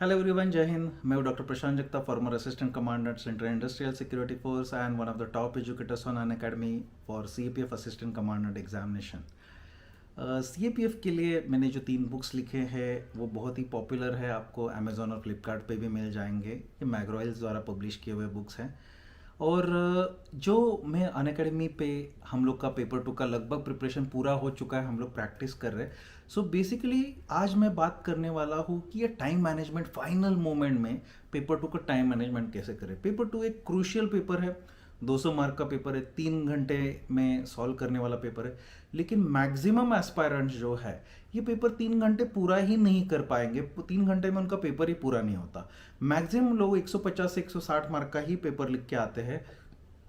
Hello everyone, जय हिंद। मैं हूं doctor Prashant Jagta, former assistant commandant central industrial security force and one of the top educators on Unacademy for CAPF assistant commandant examination. CAPF के लिए मैंने जो 3 books लिखे हैं वो बहुत ही पॉपुलर है, आपको अमेजोन और फ्लिपकार्ट पे भी मिल जाएंगे। ये मैग्रॉयल्स द्वारा पब्लिश किए हुए बुक्स हैं। और जो मैं अनअकैडमी पे हम लोग का पेपर 2 का लगभग प्रिपरेशन पूरा हो चुका है, हम लोग प्रैक्टिस कर रहे हैं। सो बेसिकली आज मैं बात करने वाला हूँ कि ये टाइम मैनेजमेंट फाइनल मोमेंट में पेपर 2 का टाइम मैनेजमेंट कैसे करें। पेपर 2 एक क्रूशियल पेपर है, 200 मार्क का पेपर है, 3 घंटे में सॉल्व करने वाला पेपर है। लेकिन मैक्सिमम एस्पायरेंट्स जो है ये पेपर 3 घंटे पूरा ही नहीं कर पाएंगे, 3 घंटे में उनका पेपर ही पूरा नहीं होता। मैक्सिमम लोग 150 से 160 मार्क का ही पेपर लिख के आते हैं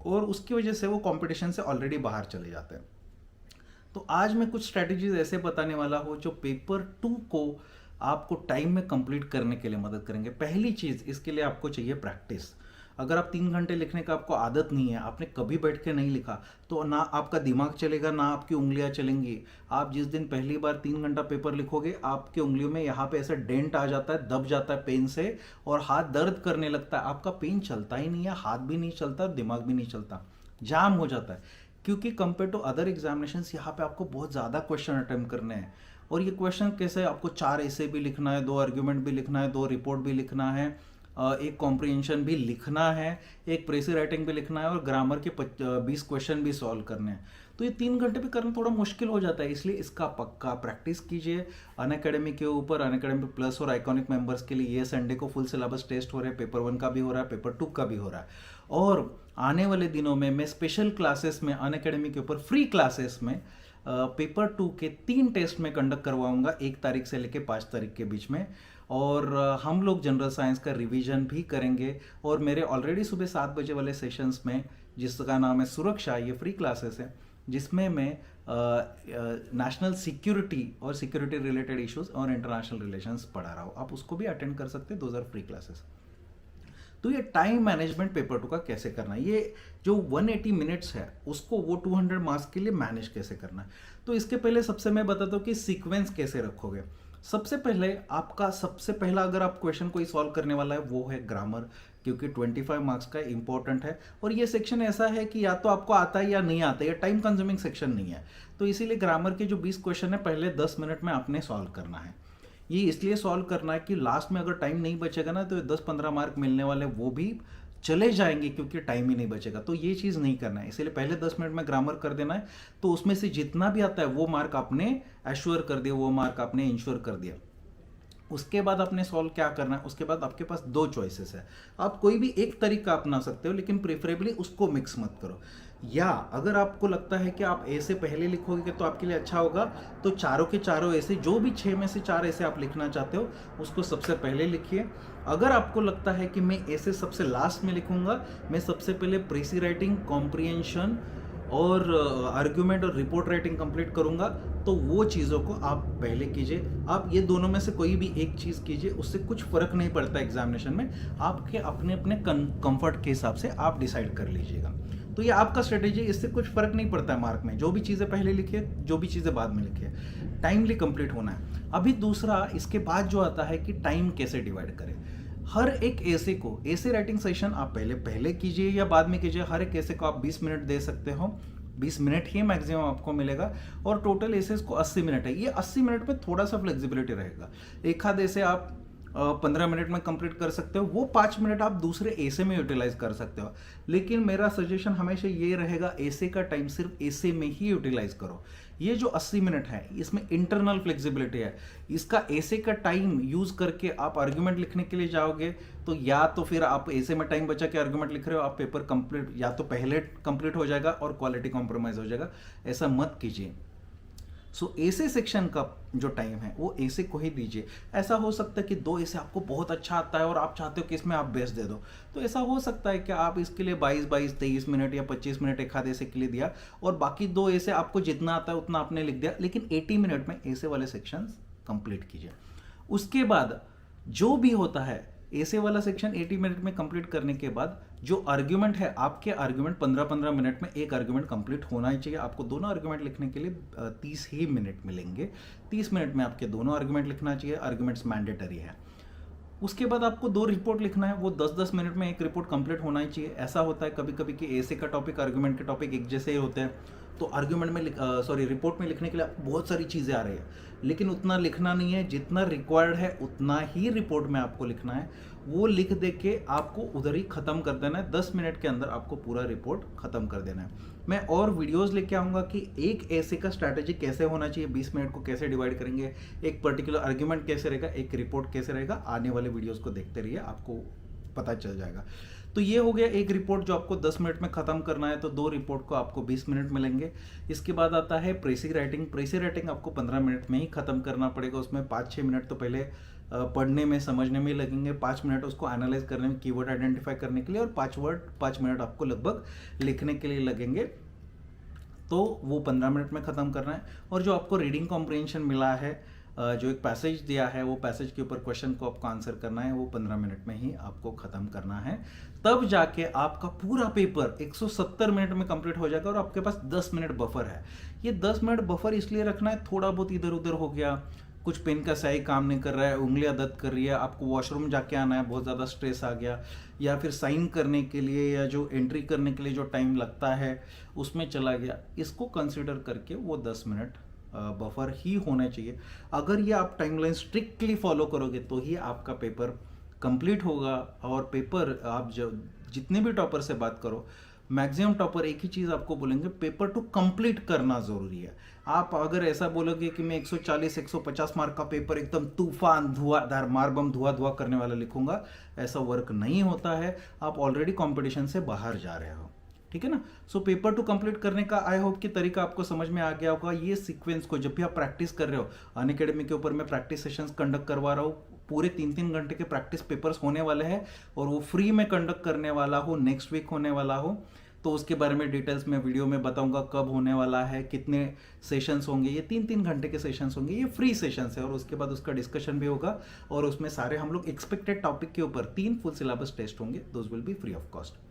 और उसकी वजह से वो कंपटीशन से ऑलरेडी बाहर चले जाते हैं। तो आज मैं कुछ स्ट्रेटजीज ऐसे बताने वाला हूँ जो पेपर 2 को आपको टाइम में कंप्लीट करने के लिए मदद करेंगे। पहली चीज़, इसके लिए आपको चाहिए प्रैक्टिस। अगर आप 3 घंटे लिखने का आपको आदत नहीं है, आपने कभी बैठ के नहीं लिखा, तो ना आपका दिमाग चलेगा ना आपकी उंगलियां चलेंगी। आप जिस दिन पहली बार 3 घंटा पेपर लिखोगे, आपकी उंगलियों में यहाँ पे ऐसा डेंट आ जाता है, दब जाता है पेन से, और हाथ दर्द करने लगता है। आपका पेन चलता ही नहीं है, हाथ भी नहीं चलता, दिमाग भी नहीं चलता, जाम हो जाता है। क्योंकि कंपेयर टू अदर एग्जामिनेशन यहाँ पे आपको बहुत ज़्यादा क्वेश्चन अटेम्प्ट करने हैं। और ये क्वेश्चन कैसे, आपको 4 ऐसे भी लिखना है, 2 आर्ग्यूमेंट भी लिखना है, 2 रिपोर्ट भी लिखना है, एक कॉम्प्रिहेंशन भी लिखना है, एक प्रेसी राइटिंग भी लिखना है, और ग्रामर के 20 क्वेश्चन भी सॉल्व करने हैं। तो ये 3 घंटे पे करना थोड़ा मुश्किल हो जाता है, इसलिए इसका पक्का प्रैक्टिस कीजिए अनअकैडमी के ऊपर। अनअकैडमी प्लस और आइकॉनिक मेंबर्स के लिए ये संडे को फुल सिलेबस टेस्ट हो रहे हैं, पेपर 1 का भी हो रहा है, पेपर 2 का भी हो रहा है। और आने वाले दिनों में मैं स्पेशल क्लासेस में अनअकैडमी के ऊपर फ्री क्लासेस में पेपर 2 के 3 टेस्ट में कंडक्ट करवाऊंगा, 1 तारीख से लेकर 5 तारीख के बीच में। और हम लोग जनरल साइंस का रिवीजन भी करेंगे। और मेरे ऑलरेडी सुबह 7 बजे वाले सेशंस में, जिसका नाम है सुरक्षा, ये फ्री क्लासेस है, जिसमें मैं नेशनल सिक्योरिटी और सिक्योरिटी रिलेटेड इश्यूज और इंटरनेशनल रिलेशंस पढ़ा रहा हूँ। आप उसको भी अटेंड कर सकते हैं, 2 फ्री क्लासेस। तो ये टाइम मैनेजमेंट पेपर 2 का कैसे करना है, ये जो 180 मिनट्स है उसको वो 200 मार्क्स के लिए मैनेज कैसे करना है। तो इसके पहले सबसे मैं बताता हूँ कि सीक्वेंस कैसे रखोगे। सबसे पहले आपका सबसे पहला अगर आप क्वेश्चन कोई सॉल्व करने वाला है वो है ग्रामर, क्योंकि 25 मार्क्स का इंपॉर्टेंट है। और ये सेक्शन ऐसा है कि या तो आपको आता है या नहीं आता है, ये टाइम कंज्यूमिंग सेक्शन नहीं है। तो इसीलिए ग्रामर के जो 20 क्वेश्चन है पहले 10 मिनट में आपने सॉल्व करना है। ये इसलिए सॉल्व करना है कि लास्ट में अगर टाइम नहीं बचेगा ना, तो 10-15 मार्क मिलने वाले वो भी चले जाएंगे, क्योंकि टाइम ही नहीं बचेगा। तो ये चीज़ नहीं करना है, इसलिए पहले 10 मिनट में ग्रामर कर देना है। तो उसमें से जितना भी आता है वो मार्क आपने एश्योर कर दिया, वो मार्क आपने इंश्योर कर दिया। उसके बाद आपने सॉल्व क्या करना है, उसके बाद आपके पास 2 चॉइसेस है। आप कोई भी एक तरीका अपना सकते हो, लेकिन प्रेफरेबली उसको मिक्स मत करो। या अगर आपको लगता है कि आप ऐसे पहले लिखोगे तो आपके लिए अच्छा होगा, तो चारों के चारों ऐसे, जो भी 6 में से 4 ऐसे आप लिखना चाहते हो उसको सबसे पहले लिखिए। अगर आपको लगता है कि मैं ऐसे सबसे लास्ट में लिखूंगा, मैं सबसे पहले प्रेसी राइटिंग, कॉम्प्रिहेंशन और आर्ग्यूमेंट और रिपोर्ट राइटिंग कंप्लीट करूंगा, तो वो चीज़ों को आप पहले कीजिए। आप ये दोनों में से कोई भी एक चीज़ कीजिए, उससे कुछ फर्क नहीं पड़ता एग्जामिनेशन में। आपके अपने अपने कंफर्ट के हिसाब से आप डिसाइड कर लीजिएगा। तो ये आपका स्ट्रेटेजी, इससे कुछ फर्क नहीं पड़ता है मार्क में। जो भी चीज़ें पहले लिखिए, जो भी चीज़ें बाद में लिखिए, टाइमली कंप्लीट होना है। अभी दूसरा इसके बाद जो आता है कि टाइम कैसे डिवाइड करें। हर एक ऐसे को, ऐसे राइटिंग सेशन आप पहले पहले कीजिए या बाद में कीजिए, हर एक ऐसे को आप 20 मिनट दे सकते हो। 20 मिनट ही मैक्सिमम आपको मिलेगा। और टोटल एसेस को 80 मिनट है। ये 80 मिनट में थोड़ा सा फ्लेक्सिबिलिटी रहेगा। एक आध ऐसे आप 15 मिनट में कंप्लीट कर सकते हो, वो 5 मिनट आप दूसरे ऐसे में यूटिलाइज कर सकते हो। लेकिन मेरा सजेशन हमेशा ये रहेगा, ऐसे का टाइम सिर्फ ऐसे में ही यूटिलाइज करो। ये जो 80 मिनट है इसमें इंटरनल फ्लेक्सिबिलिटी है। इसका ऐसे का टाइम यूज करके आप आर्ग्यूमेंट लिखने के लिए जाओगे, तो या तो फिर आप ऐसे में टाइम बचा के आर्ग्यूमेंट लिख रहे हो, आप पेपर कंप्लीट या तो पहले कंप्लीट हो जाएगा और क्वालिटी कॉम्प्रोमाइज हो जाएगा। ऐसा मत कीजिए। सो ऐसे सेक्शन का जो टाइम है वो ऐसे को ही दीजिए। ऐसा हो सकता है कि 2 ऐसे आपको बहुत अच्छा आता है और आप चाहते हो कि इसमें आप बेस्ट दे दो, तो ऐसा हो सकता है कि आप इसके लिए 22-23 मिनट या 25 मिनट एक आध ऐसे के लिए दिया, और बाकी 2 ऐसे आपको जितना आता है उतना आपने लिख दिया। लेकिन 80 मिनट में ऐसे वाले सेक्शन कंप्लीट कीजिए। उसके बाद जो भी होता है, ऐसे वाला सेक्शन 80 मिनट में कंप्लीट करने के बाद जो आर्ग्यूमेंट है, आपके आर्ग्यूमेंट 15-15 मिनट में एक आर्ग्यूमेंट कंप्लीट होना ही चाहिए। आपको दोनों आर्ग्यूमेंट लिखने के लिए 30 ही मिनट मिलेंगे। 30 मिनट में आपके दोनों आर्ग्यूमेंट लिखना चाहिए। आर्ग्यूमेंट्स मैंडेटरी है। उसके बाद आपको 2 रिपोर्ट लिखना है, वो 10-10 मिनट में एक रिपोर्ट कंप्लीट होना ही चाहिए। ऐसा होता है कभी-कभी कि ऐसे का टॉपिक, आर्गुमेंट के टॉपिक एक जैसे ही होते हैं, तो आर्गुमेंट में रिपोर्ट में लिखने के लिए आपको बहुत सारी चीज़ें आ रही है, लेकिन उतना लिखना नहीं है, जितना रिक्वायर्ड है उतना ही रिपोर्ट में आपको लिखना है। वो लिख दे के आपको उधर ही ख़त्म कर देना है, 10 मिनट के अंदर आपको पूरा रिपोर्ट ख़त्म कर देना है। मैं और वीडियोस लेके आऊँगा कि एक ऐसे का स्ट्रैटेजी कैसे होना चाहिए, 20 मिनट को कैसे डिवाइड करेंगे, एक पर्टिकुलर आर्ग्यूमेंट कैसे रहेगा, एक रिपोर्ट कैसे रहेगा। आने वाले वीडियोस को देखते रहिए, आपको पता चल जाएगा। तो ये हो गया एक रिपोर्ट जो आपको 10 मिनट में ख़त्म करना है, तो 2 रिपोर्ट को आपको 20 मिनट मिलेंगे। इसके बाद आता है प्रेसी राइटिंग। प्रेसी राइटिंग आपको 15 मिनट में ही ख़त्म करना पड़ेगा। उसमें 5-6 मिनट तो पहले पढ़ने में, समझने में लगेंगे, 5 मिनट उसको एनालाइज करने में, कीवर्ड आइडेंटिफाई करने के लिए, और 5 मिनट आपको लगभग लिखने के लिए लगेंगे। तो वो 15 मिनट में ख़त्म करना है। और जो आपको रीडिंग कॉम्प्रिहेंशन मिला है, जो एक पैसेज दिया है, वो पैसेज के ऊपर क्वेश्चन को आपको आंसर करना है, वो 15 मिनट में ही आपको ख़त्म करना है। तब जाके आपका पूरा पेपर 170 मिनट में कंप्लीट हो जाएगा और आपके पास 10 मिनट बफर है। ये 10 मिनट बफर इसलिए रखना है, थोड़ा बहुत इधर उधर हो गया, कुछ पेन का सही काम नहीं कर रहा है, उंगलियां दर्द कर रही है, आपको वॉशरूम जाके आना है, बहुत ज़्यादा स्ट्रेस आ गया, या फिर साइन करने के लिए या जो एंट्री करने के लिए जो टाइम लगता है उसमें चला गया, इसको कंसिडर करके वो 10 मिनट बफर ही होना चाहिए। अगर ये आप टाइमलाइन स्ट्रिक्टली फॉलो करोगे तो ही आपका पेपर कंप्लीट होगा। और पेपर आप जब जितने भी टॉपर से बात करो, मैक्सिमम टॉपर एक ही चीज़ आपको बोलेंगे, पेपर टू कंप्लीट करना ज़रूरी है। आप अगर ऐसा बोलोगे कि मैं 140-150 मार्क का पेपर एकदम तूफान धुआंधार मारबम धुआं करने वाला लिखूंगा, ऐसा वर्क नहीं होता है। आप ऑलरेडी कंपटीशन से बाहर जा रहे हो, ठीक है ना। सो पेपर टू कंप्लीट करने का आई होप कि तरीका आपको समझ में आ गया होगा। ये सीक्वेंस को जब भी आप प्रैक्टिस कर रहे हो, अनअकैडमी के ऊपर मैं प्रैक्टिस सेशंस कंडक्ट करवा रहा हूँ, पूरे 3-3 घंटे के प्रैक्टिस पेपर्स होने वाले हैं, और वो फ्री में कंडक्ट करने वाला हो, नेक्स्ट वीक होने वाला हो। तो उसके बारे में डिटेल्स में वीडियो में बताऊंगा, कब होने वाला है, कितने सेशंस होंगे। ये 3-3 घंटे के सेशंस होंगे, ये फ्री सेशंस है, और उसके बाद उसका डिस्कशन भी होगा, और उसमें सारे हम लोग एक्सपेक्टेड टॉपिक के ऊपर 3 फुल सिलेबस टेस्ट होंगे, those will be free of cost.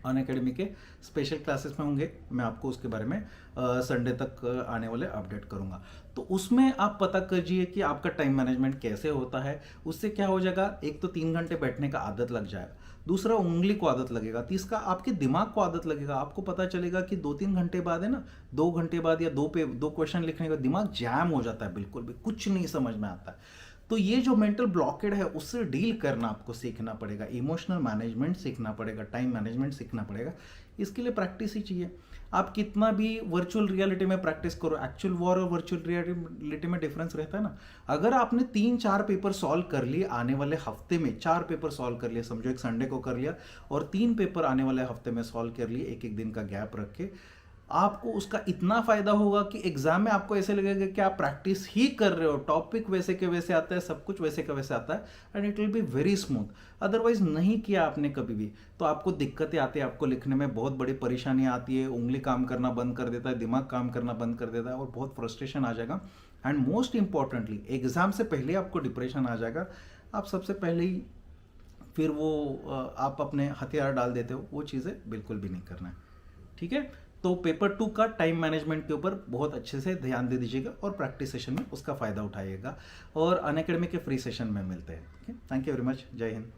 Unacademy के स्पेशल क्लासेस में होंगे, मैं आपको उसके बारे में संडे तक आने वाले अपडेट करूंगा। तो उसमें आप पता कीजिए कि आपका टाइम मैनेजमेंट कैसे होता है। उससे क्या हो जाएगा, एक तो 3 घंटे बैठने का आदत लग जाएगा, दूसरा उंगली को आदत लगेगा, तीसरा आपके दिमाग को आदत लगेगा। आपको पता चलेगा कि 2-3 घंटे बाद है ना, 2 घंटे बाद या 2 क्वेश्चन लिखने का दिमाग जैम हो जाता है, बिल्कुल भी कुछ नहीं समझ में आता है। तो ये जो मेंटल ब्लॉकेड है उससे डील करना आपको सीखना पड़ेगा, इमोशनल मैनेजमेंट सीखना पड़ेगा, टाइम मैनेजमेंट सीखना पड़ेगा। इसके लिए प्रैक्टिस ही चाहिए। आप कितना भी वर्चुअल रियलिटी में प्रैक्टिस करो, एक्चुअल वॉर और वर्चुअल रियलिटी में डिफरेंस रहता है ना। अगर आपने 3-4 पेपर सॉल्व कर लिए आने वाले हफ्ते में, 4 पेपर सॉल्व कर लिए, समझो एक संडे को कर लिया, और 3 पेपर आने वाले हफ्ते में सॉल्व कर लिए, एक दिन का गैप रख के, आपको उसका इतना फायदा होगा कि एग्जाम में आपको ऐसे लगेगा कि आप प्रैक्टिस ही कर रहे हो, टॉपिक वैसे के वैसे आता है, सब कुछ वैसे का वैसे आता है, and it will be very smooth. Otherwise नहीं किया आपने कभी भी तो आपको दिक्कतें आती है, आपको लिखने में बहुत बड़ी परेशानी आती है, उंगली काम करना बंद कर देता है, दिमाग काम करना बंद कर देता है, और बहुत फ्रस्ट्रेशन आ जाएगा। एंड मोस्ट इंपॉर्टेंटली एग्जाम से पहले आपको डिप्रेशन आ जाएगा। आप सबसे पहले ही फिर वो आप अपने हथियार डाल देते हो, वो चीज़ें बिल्कुल भी नहीं करना है, ठीक है। तो पेपर 2 का टाइम मैनेजमेंट के ऊपर बहुत अच्छे से ध्यान दे दीजिएगा, और प्रैक्टिस सेशन में उसका फायदा उठाइएगा, और अनअकैडमी के फ्री सेशन में मिलते हैं। थैंक यू वेरी मच, जय हिंद।